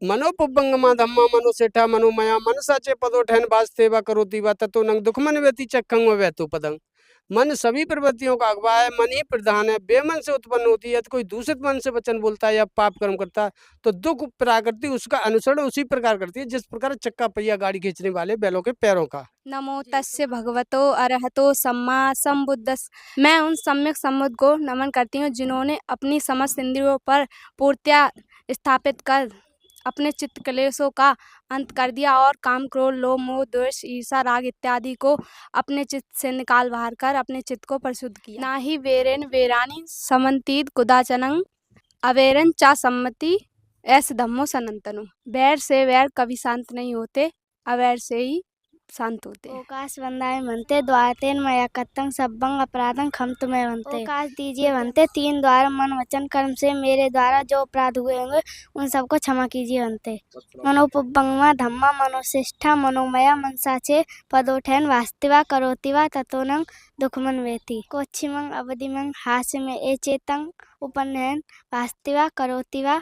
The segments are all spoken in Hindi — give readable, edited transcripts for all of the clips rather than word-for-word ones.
मनोपुब्बंगमा धम्मा मनुसेठा मनोमया मनसा चे पदोठैन वास्तेवा करोति वा ततो नंग दुखमन व्यति चक्खंग वैतु पदंग। मन सभी प्रवृत्तियों का अगवा है, मन ही प्रधान है, बेमन से उत्पन्न होती है। यदि कोई दूषित मन से वचन बोलता है या पाप कर्म करता है तो दुख प्राकृति उसका अनुसरण उसी प्रकार करती है जिस प्रकार चक्का पहिया गाड़ी खींचने वाले बैलों के पैरों का। नमो तस्य भगवतो अरहतो सम्मा संबुद्धस। मैं उन सम्यक संबुद्ध को नमन करती हूँ जिन्होंने अपनी समस्त इंद्रियों पर पूर्णतया स्थापित कर अपने चित्त क्लेशों का अंत कर दिया और काम क्रोध लोभ मोह द्वेष ईर्षा राग इत्यादि को अपने चित्त से निकाल बाहर कर अपने चित्त को परिशुद्ध किया। ना ही वेरेन वेरानी समन्तीत कुदाचनं अवेरन चा सम्मति ऐसे धम्मो सनातनो। वैर से वैर कभी शांत नहीं होते, अवैर से ही शांत होते। ओकाश वंदाय मनते द्वारतेन मया कत्तं सब्बंग अपराधं खम तुम्हें बनते। ओकाश दीजिए बनते, 3 द्वार मन वचन कर्म से मेरे द्वारा जो अपराध हुए होंगे उन सबको क्षमा कीजिए बनते। मनोपुब्बंगमा धम्मा मनोशिष्ठा मनोमया मनसा चे पदोठैन वास्तिवा करोतिवा ततोनं दुखमन वेति। कोच्छिमं अवधिमं हास्य में ए चेतं उपन्नयन वास्तिवा करोतिवा।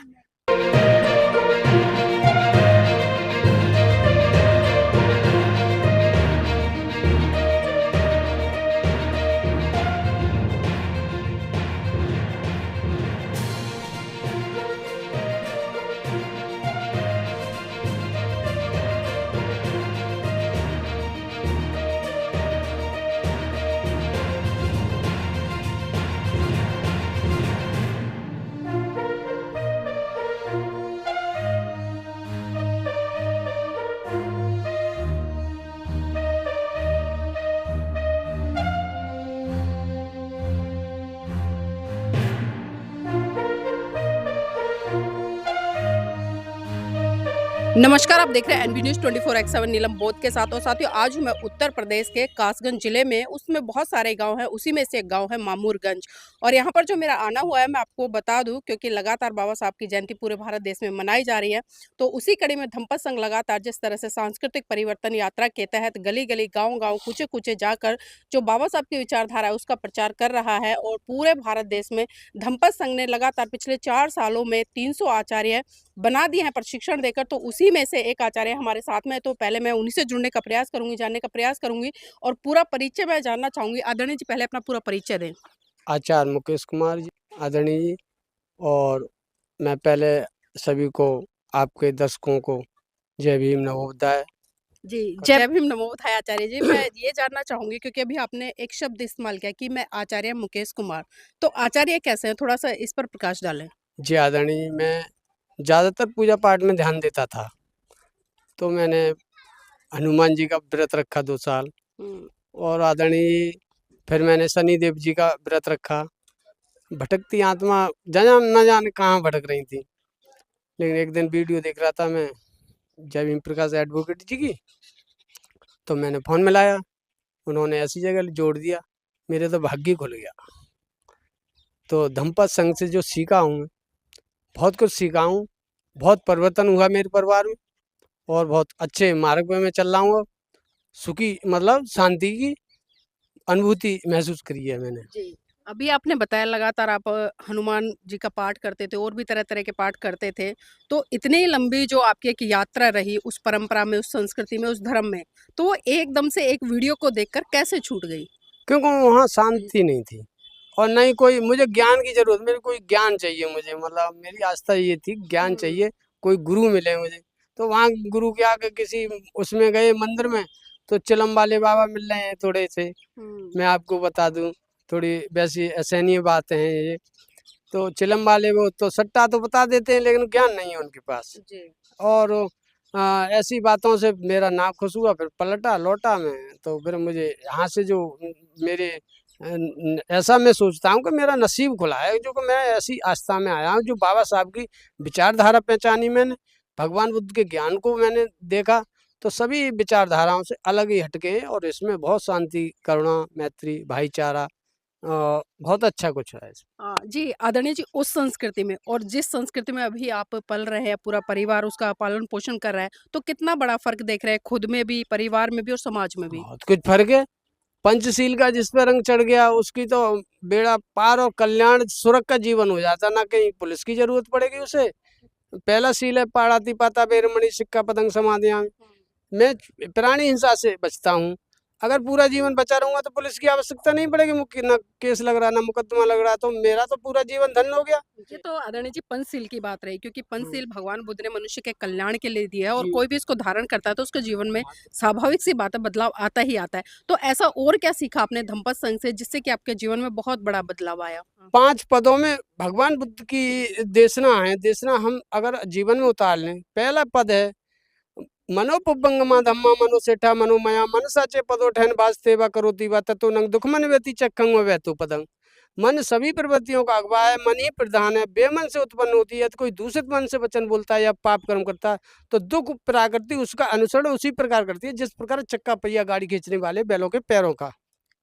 नमस्कार, आप देख रहे हैं एनबी न्यूज 24x7 नीलम बोध के साथ। और साथियों, आज मैं उत्तर प्रदेश के कासगंज जिले में, उसमें बहुत सारे गांव हैं, उसी में से एक गांव है मामूरगंज। और यहां पर जो मेरा आना हुआ है, मैं आपको बता दूं, क्योंकि लगातार बाबा साहब की जयंती पूरे भारत देश में मनाई जा रही है। तो उसी कड़ी में धम्पत संघ लगातार जिस तरह से सांस्कृतिक परिवर्तन यात्रा के तहत गली गली गाँव गाँव कूचे कूचे जाकर जो बाबा साहब की विचारधारा है उसका प्रचार कर रहा है। और पूरे भारत देश में धम्पत संघ ने लगातार पिछले 4 सालों में 300 आचार्य बना दिए हैं प्रशिक्षण देकर। तो उसी में से एक आचार्य हमारे साथ में है, तो पहले मैं उन्हीं से जुड़ने का प्रयास करूंगी, जानने का प्रयास करूंगी और पूरा परिचय मैं जानना चाहूंगी। आदरणीय जी, पहले अपना पूरा परिचय दें। आचार्य मुकेश कुमार जी, आदरणीय जी। और मैं पहले सभी को, आपके दर्शकों को जय भीम नमो बुद्धाय। जी, जय भीम नमो बुद्धाय। आचार्य जी, मैं ये जानना चाहूंगी, क्योंकि अभी आपने एक शब्द इस्तेमाल किया कि मैं आचार्य मुकेश कुमार, तो आचार्य कैसे हैं, थोड़ा सा इस पर प्रकाश डालें। जी आदरणीय, मैं ज़्यादातर पूजा पाठ में ध्यान देता था, तो मैंने हनुमान जी का व्रत रखा 2 साल। और आदरणीय फिर मैंने शनिदेव जी का व्रत रखा। भटकती आत्मा न जाने कहाँ भटक रही थी, लेकिन एक दिन वीडियो देख रहा था मैं जय भीम प्रकाश एडवोकेट जी की, तो मैंने फ़ोन मिलाया, उन्होंने ऐसी जगह जोड़ दिया, मेरे तो भाग्य खुल गया। तो धम्पत संघ से जो सीखा हूँ, बहुत कुछ सीखा हूँ, बहुत परिवर्तन हुआ मेरे परिवार में और बहुत अच्छे मार्ग पे मैं चल रहा हूँ। सुखी, मतलब शांति की अनुभूति महसूस करी है मैंने। जी, अभी आपने बताया लगातार आप हनुमान जी का पाठ करते थे और भी तरह-तरह के पाठ करते थे। तो इतनी लंबी जो आपकी एक यात्रा रही उस परंपरा में, उस संस्कृति में, उस धर्म में, तो वो एकदम से एक वीडियो को देखकर कैसे छूट गई? क्योंकि वहाँ शांति नहीं थी और न ही कोई मुझे ज्ञान की ज़रूरत, मेरे कोई ज्ञान चाहिए मुझे, मतलब मेरी आस्था ये थी ज्ञान चाहिए, कोई गुरु मिले मुझे। तो वहाँ गुरु के आगे किसी उसमें गए मंदिर में, तो चिलम वाले बाबा मिल रहे हैं थोड़े से। मैं आपको बता दूं, थोड़ी वैसी असहनीय बातें हैं ये। तो चिलम वाले वो तो सट्टा तो बता देते हैं, लेकिन ज्ञान नहीं है उनके पास। और ऐसी बातों से मेरा नाखुश हुआ, फिर पलटा लौटा मैं। तो फिर मुझे यहाँ से जो मेरे ऐसा मैं सोचता हूँ कि मेरा नसीब खुला है, जो कि मैं ऐसी आस्था में आया हूँ जो बाबा साहब की विचारधारा पहचानी मैंने, भगवान बुद्ध के ज्ञान को मैंने देखा। तो सभी विचारधाराओं से अलग ही हटके हैं और इसमें बहुत शांति, करुणा, मैत्री, भाईचारा, बहुत अच्छा कुछ है इसमें। जी, आदरणीय जी, उस संस्कृति में और जिस संस्कृति में अभी आप पल रहे हैं, पूरा परिवार उसका पालन पोषण कर रहा है, तो कितना बड़ा फ़र्क देख रहे हैं खुद में भी, परिवार में भी और समाज में भी? बहुत कुछ फ़र्क है। पंचशील का जिस पे रंग चढ़ गया उसकी तो बेड़ा पार और कल्याण सुरग का जीवन हो जाता, ना कहीं पुलिस की ज़रूरत पड़ेगी उसे, पहला सील है पाड़ाती पाता बेरमणि सिक्का पतंग समाधियां। मैं प्राणी हिंसा से बचता हूँ। अगर पूरा जीवन बचा रहूंगा तो पुलिस की आवश्यकता नहीं पड़ेगी, ना केस लग रहा ना मुकदमा लग रहा, तो मेरा तो पूरा जीवन धन्य हो गया। ये तो आदरणीय जी पंचशील की बात रही, क्योंकि पंचशील भगवान बुद्ध ने मनुष्य के कल्याण के लिए दिया है और जी। कोई भी इसको धारण करता है तो उसके जीवन में स्वाभाविक सी बात है, बदलाव आता ही आता है। तो ऐसा और क्या सीखा आपने धम्पत संघ से जिससे कि आपके जीवन में बहुत बड़ा बदलाव आया? 5 पदों में भगवान बुद्ध की देशना है। देशना हम अगर जीवन में उतार लें, पहला पद है मनोपुब्बंगमा धम्मा मनोसेठा मनोमया मनसा चे पदो ठहन वास्तेवा करोति वा ततो नंग दुखमन व्यति चक्खंग वैतु पदंग। मन सभी प्रवृत्तियों का अगवा है, मन ही प्रधान है, बेमन से उत्पन्न होती है। यदि कोई दूषित मन से वचन बोलता है या पाप कर्म करता है तो दुख प्राकृति उसका अनुसरण उसी प्रकार करती है जिस प्रकार चक्का पहिया गाड़ी खींचने वाले बैलों के पैरों का।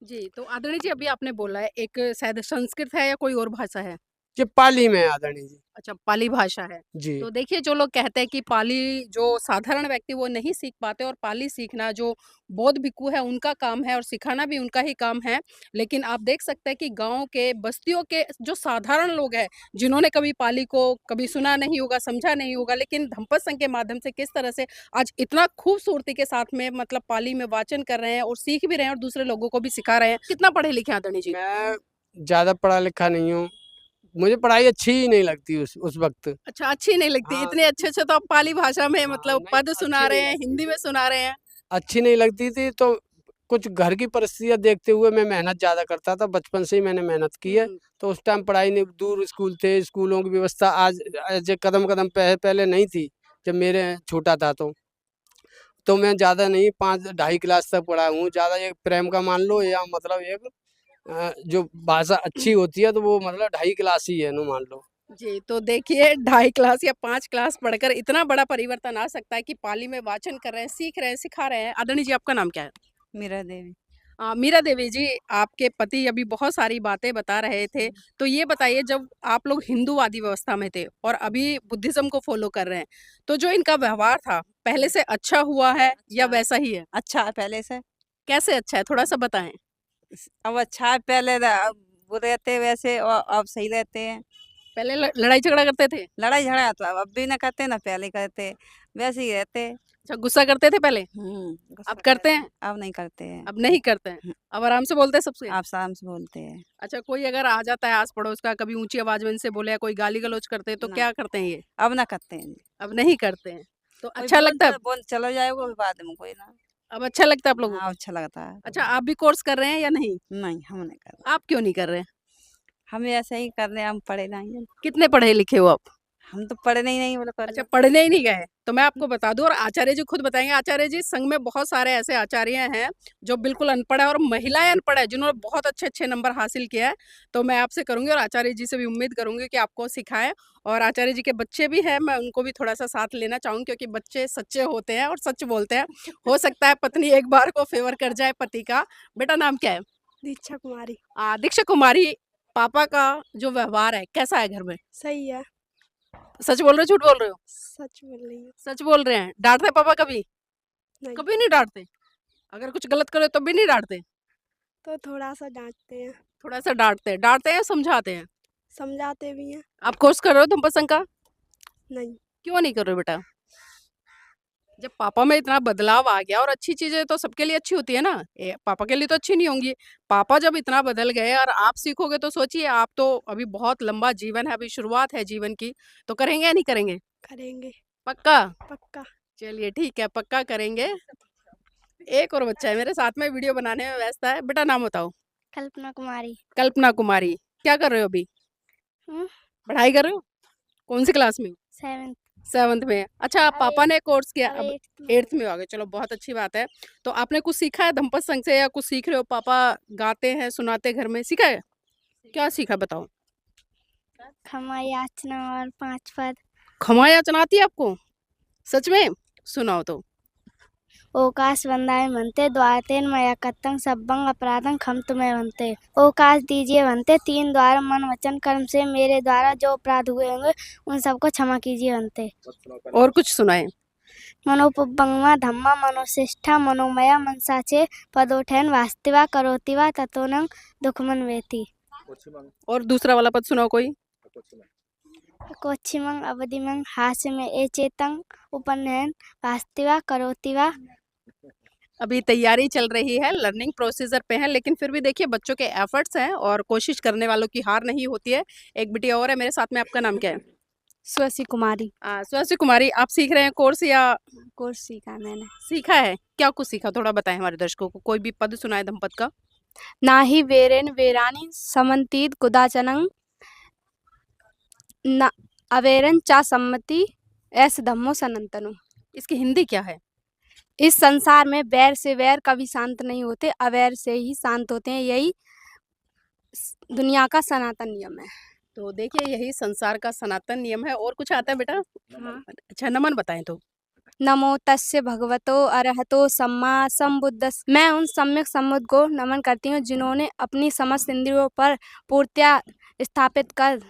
जी, तो आदरणीय जी अभी आपने बोला है एक शायद संस्कृत है या कोई और भाषा है? ये पाली में है आदरणीय जी। अच्छा, पाली भाषा है। जी। तो देखिए जो लोग कहते हैं कि पाली जो साधारण व्यक्ति वो नहीं सीख पाते और पाली सीखना जो बौद्ध भिक्खु है उनका काम है और सिखाना भी उनका ही काम है। लेकिन आप देख सकते हैं कि गाँव के बस्तियों के जो साधारण लोग हैं जिन्होंने कभी पाली को कभी सुना नहीं होगा, समझा नहीं होगा, लेकिन धम्पत संघ के माध्यम से किस तरह से आज इतना खूबसूरती के साथ में मतलब पाली में वाचन कर रहे हैं और सीख भी रहे हैं और दूसरे लोगों को भी सिखा रहे हैं। कितना पढ़े लिखे हैं आदरणीय जी? मैं ज्यादा पढ़ा लिखा नहीं हूँ, मुझे पढ़ाई अच्छी ही नहीं लगती उस वक्त। अच्छा, अच्छी नहीं लगती। हाँ। इतने अच्छे-अच्छे तो आप पाली भाषा में मतलब नहीं, पद अच्छी सुना नहीं रहे हैं, लगती हिंदी में सुना रहे हैं। अच्छी नहीं लगती थी, तो कुछ घर की परिस्थितियाँ देखते हुए मैं मेहनत ज़्यादा करता था। बचपन से ही मैंने मेहनत की है, तो उस टाइम पढ़ाई नहीं, दूर स्कूल थे, स्कूलों की व्यवस्था आज आज कदम-कदम पहले नहीं थी, जब मेरे छोटा था तो मैं ज़्यादा नहीं 5 ढाई क्लास तक पढ़ा हूँ। ज़्यादा एक प्रेम का मान लो या मतलब एक जो भाषा अच्छी होती है तो वो मतलब ढाई क्लास ही है, नो मान लो। जी, तो देखिए ढाई क्लास या 5 क्लास पढ़कर इतना बड़ा परिवर्तन आ सकता है कि पाली में वाचन कर रहे हैं, सीख रहे हैं, सिखा रहे हैं। आदरणीय जी आपका नाम क्या है? मीरा देवी। मीरा देवी जी, आपके पति अभी बहुत सारी बातें बता रहे थे, तो ये बताइए जब आप लोग हिंदूवादी व्यवस्था में थे और अभी बुद्धिज़्म को फ़ॉलो कर रहे हैं, तो जो इनका व्यवहार था, पहले से अच्छा हुआ है या अच्छा। वैसा ही है? अच्छा है पहले से। कैसे अच्छा है? थोड़ा-सा बताएँ। अब अच्छा है पहले अब वो रहते वैसे और अब सही रहते हैं। पहले लड़ाई झगड़ा करते थे? लड़ाई झगड़ा तो अब भी ना करते ना पहले करते, वैसे ही रहते। अच्छा, गुस्सा करते थे पहले? गुस्सा अब करते हैं? अब नहीं करते हैं। अब नहीं करते हैं। अब आराम से बोलते हैं सबसे? आप शाम से बोलते हैं। अच्छा, कोई अगर आ जाता है आस-पड़ोस का, कभी ऊँची आवाज़ में इनसे बोले या कोई गाली-गलौच करते हैं, तो ना। क्या करते हैं ये? अब ना करते हैं। अब नहीं करते हैं। तो कोई अच्छा लगता है? बोल चला जाएगा बाद में कोई ना। अब अच्छा लगता है आप लोगों को? हाँ, अच्छा लगता है। अच्छा, आप भी कोर्स कर रहे हैं या नहीं? नहीं, हम नहीं कर रहे। आप क्यों नहीं कर रहे हैं? हम ऐसे ही कर रहे हैं, हम पढ़े नहीं हैं। कितने पढ़े-लिखे हो आप? हम तो पढ़े नहीं बोले कर अच्छा, पढ़ने ही नहीं गए। तो मैं आपको बता दूँ और आचार्य जी खुद बताएँगे। आचार्य जी संघ में बहुत सारे ऐसे आचार्य हैं जो बिल्कुल अनपढ़ है और महिलाएँ अनपढ़ है जिन्होंने बहुत अच्छे-अच्छे नंबर हासिल किया है। तो मैं आपसे करूँगी और आचार्य जी से भी उम्मीद करूँगी कि आपको सिखाएँ और आचार्य जी के बच्चे भी हैं, मैं उनको भी थोड़ा-सा साथ लेना चाहूँगी क्योंकि बच्चे सच्चे होते हैं और सच बोलते हैं। हो सकता है पत्नी एक बार को फ़ेवर कर जाए पति का। बेटा नाम क्या है? दीक्षा कुमारी। दीक्षा कुमारी, पापा का जो व्यवहार है, कैसा है घर में? सही है। सच बोल रहे हो, झूठ बोल रहे हो? सच बोल रही हूँ। सच बोल रहे हैं। डाँटते हैं पापा कभी? नहीं। कभी नहीं डाँटते? अगर कुछ गलत करो तब भी नहीं डाँटते? तो थोड़ा-सा डाँटते हैं, थोड़ा-सा डाँटते हैं। डाँटते हैं या समझाते हैं? समझाते भी हैं। आप कोर्स कर रहे हो धम्पत संघ का? नहीं। क्यों नहीं कर रहे हो बेटा? जब पापा में इतना बदलाव आ गया और अच्छी चीज़ें तो सबके लिए अच्छी होती है ना, पापा के लिए तो अच्छी नहीं होंगी। पापा जब इतना बदल गए और आप सीखोगे तो सोचिए आप तो अभी बहुत लंबा जीवन है, अभी शुरुआत है जीवन की, तो करेंगे या नहीं करेंगे? करेंगे। पक्का? पक्का। चलिए ठीक है, पक्का करेंगे। एक और बच्चा है मेरे साथ में वीडियो बनाने में व्यस्त है। बेटा नाम बताओ? कल्पना कुमारी। कल्पना कुमारी। क्या कर रहे हो अभी? हुँ? पढ़ाई कर रहे हो? कौन-सी क्लास में हो? 7th 7th में। अच्छा अब पापा ने कोर्स किया, अब अब 8th में 8th में हो गए, चलो बहुत अच्छी बात है। तो आपने कुछ सीखा है धम्पत संघ से या कुछ सीख रहे हो? पापा गाते हैं, सुनाते घर में, सीखा है? क्या सीखा बताओ? खमा याचना और 5 पद। खमा याचना आती है आपको? सच में? सुनाओ तो। ओकाश वंदाय मनते द्वारतेन मया कत्तं सब्बं अपराधं खमतुमे वन्ते। ओकाश दीजिए वन्ते 3 द्वार मन वचन कर्म से मेरे द्वारा जो अपराध हुए होंगे उन सबको क्षमा कीजिए वन्ते। और कुछ सुनाएं। मनोपुब्बंगमा धम्मा मनोशिष्ठा मनोमया मनसा चे पदोठैन वास्तिवा करोति वा ततोनं दुखमन वेति। और दूसरा वाला पद सुनाओ कोई। कोच्छिमं अवधिमं हास्य में ए चेतं उपनयन वास्तिवा करोतिवा। अभी तैयारी चल रही है, लर्निंग प्रोसीजर पे है, लेकिन फिर भी देखिए बच्चों के एफर्ट्स हैं और कोशिश करने वालों की हार नहीं होती है। एक बेटी और है मेरे साथ में, आपका नाम क्या है? स्वसी कुमारी। सुहासी कुमारी, आप सीख रहे हैं कोर्स या कोर्स सीखा है मैंने। सीखा है? क्या कुछ सीखा, थोड़ा बताएं हमारे दर्शकों को। कोई भी पद सुनाए धमपद का। नाहि वेरेन वेरानि समन्तीत कुदाचनं न अवेरन चा सम्मति ऐस धम्मो सनातनो। इसकी हिंदी क्या है? इस संसार में बैर से वैर कभी शांत नहीं होते, अवैर से ही शांत होते हैं। यही दुनिया का सनातन नियम है। तो देखिए यही संसार का सनातन नियम है। और कुछ आता है बेटा? हाँ। अच्छा, नमन बताएं तो। नमो तस्य भगवतो अरहतो सम्मा संबुद्धस्स। मैं उन सम्यक संबुद्ध को नमन करती हूँ जिन्होंने अपनी समस्त इंद्रियों पर पूर्णतया स्थापित कर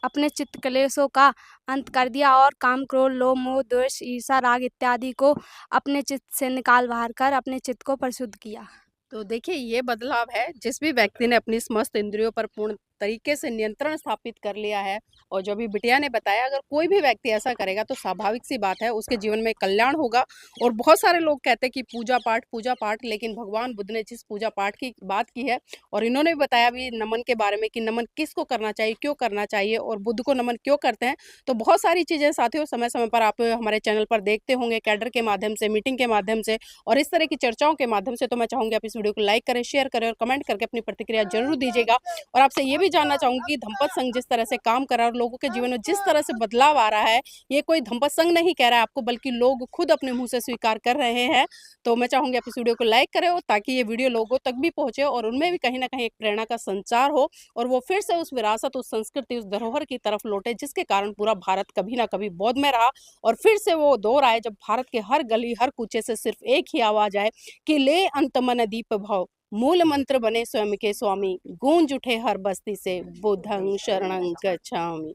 अपने चित्त क्लेशों का अंत कर दिया और काम, क्रोध, लोभ, मोह, द्वेष, ईर्ष्या, राग इत्यादि को अपने चित्त से निकाल बाहर कर अपने चित्त को परिशुद्ध किया। तो देखिए ये बदलाव है, जिस भी व्यक्ति ने अपनी समस्त इंद्रियों पर पूर्ण तरीके से नियंत्रण स्थापित कर लिया है। और जो भी बिटिया ने बताया, अगर कोई भी व्यक्ति ऐसा करेगा तो स्वाभाविक सी बात है उसके जीवन में कल्याण होगा। और बहुत सारे लोग कहते हैं कि पूजा पाठ, लेकिन भगवान बुद्ध ने जिस पूजा पाठ की बात की है, और इन्होंने भी बताया भी नमन के बारे में कि नमन किसको करना चाहिए, क्यों करना चाहिए और बुद्ध को नमन क्यों करते हैं। तो बहुत सारी चीज़ें साथियों समय समय पर आप हमारे चैनल पर देखते होंगे, कैडर के माध्यम से, मीटिंग के माध्यम से और इस तरह की चर्चाओं के माध्यम से। तो मैं चाहूँगी आप इस वीडियो को लाइक करें, शेयर करें और कमेंट करके अपनी प्रतिक्रिया जरूर दीजिएगा। और आपसे ये भी जानना चाहूँगी कि धम्पद संघ जिस तरह से काम कर रहा है और लोगों के जीवन में जिस तरह से बदलाव आ रहा है, ये कोई धम्पद संघ नहीं कह रहा है आपको, बल्कि लोग खुद अपने मुंह से स्वीकार कर रहे हैं। तो मैं चाहूँगी आप इस वीडियो को लाइक करें और ताकि ये वीडियो लोगों तक भी पहुँचे और उनमें भी कहीं ना कहीं एक प्रेरणा का संचार हो और वो फिर से उस विरासत, उस संस्कृति, उस धरोहर की तरफ लौटे जिसके कारण पूरा भारत कभी ना कभी बौद्ध में रहा। और फिर से वो दौर आए जब भारत के हर गली, हर कूचे से सिर्फ एक ही आवाज आए कि ले अंत मन दीप भव, मूल मंत्र बने स्वयं के स्वामी, गूंज उठे हर बस्ती से बुद्धं शरणं गच्छामि।